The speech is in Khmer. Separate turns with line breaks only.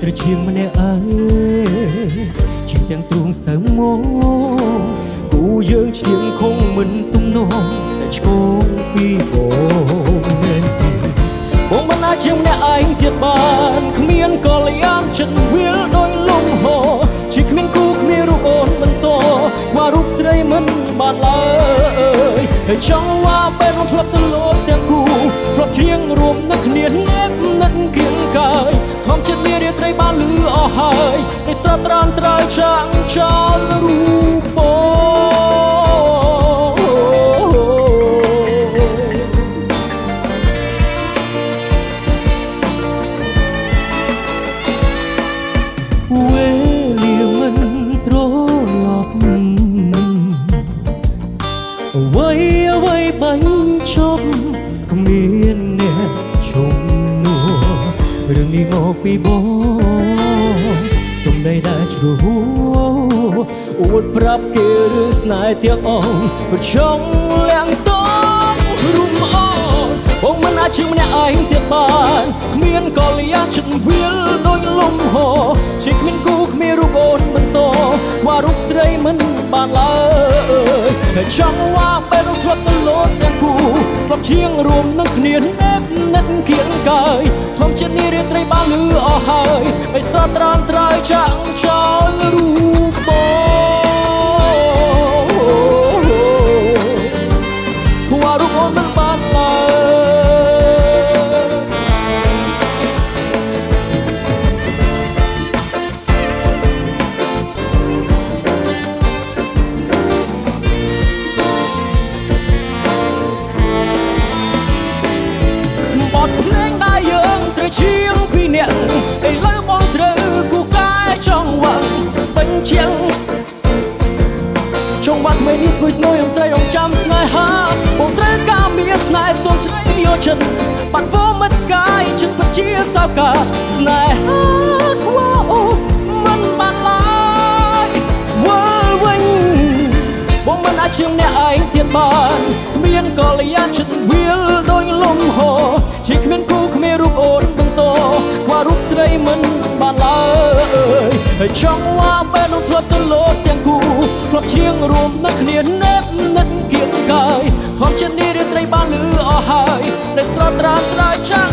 ត្រជាងម្នាក់ឯងជាទាំងទ្រូងសៅមកគូយើងឈៀងคงមិនទំនងតែឆ្កងពីបងមែនទេបងមិនអាចជាម្នាក់ឯងទៀតបានគ្មានកល្យានចិត្តវិលដោយលំហជាគ្មានគូគ្មានរូបអូនបន្តខ្វះរូបស្រីមិនបានឡើយហើយចង់ว่าពេលនោះធ្លាប់ទៅលោតទាំងគូធ្លាប់ច្រៀងរួមនឹងគ្នានិតគៀងកាយធម្មជាតិមានរាត្រីបានលឺអស់ហើយในស្រត់ត្រាំត្រើយចាក់ចោលរូបបងវេលាមិនត្រឡប់អ្វីបាញ់ឈប់គ្មានអ្នកជុំនួរឿងនេះមកពីបងសំដីដែលជ្រោះអួតប្រាប់គេរឿងស្នេហ៍ទាំងអងប្រឆុងលាក់តងរុំអបងមិនអាចជាម្នាក់ឯងទៀតបានគ្មានកល្យានចិត្តវិលដូចលំហជាគ្មានគូគ្មានរូបអូនបន្តខ្វះរូបស្រីមិនបានឡើយហើយចង់ว่าពេលនោះធ្លាប់ទៅលោតទាំងគូធ្លាប់ច្រៀងរួមនឹងគ្នានិតគៀងកាយធម្មជាតិនេះរាត្រីបានលឺអស់ហើយមិនស្រត់ត្រាំត្រើយចាក់ចោលរូបបងខ្វះរូបអូនមិនបានឡើយជាងពីអ្នកឥឡូវបងត្រូវគូកែចង់វ៉ាន់បញ្ជាំងចង់វ៉ាត់ថ្មីនេះធ្វើឆ្នួយអំស្រីរងចាំស្នេហាបងត្រូវការមានស្នេហ៍សូមស្រីយកចិត្តបាត់វមិត្តកាយចិត្តពិតជាសោកាស្នេហាខ្វះអូមិនបានឡើយវល់វិញបងមិនអាចជាម្នាក់ឯងទៀតបានគ្មានកល្យានចិត្តវិលដូចលំហជាគ្មានគូគ្មានរូបអូនបន្តខ្វះរូបស្រីមិនបានឡើយហើយចង់ว่าពេលនោះធ្លាប់ទៅលោតទាំងគូធ្លាប់ច្រៀងរួមនឹងគ្នានិតគៀងកាយធម្មជាតិនេះរាត្រីបានលឺអស់ហើយដែលស្រត់ត្រាំត្រើយចាំង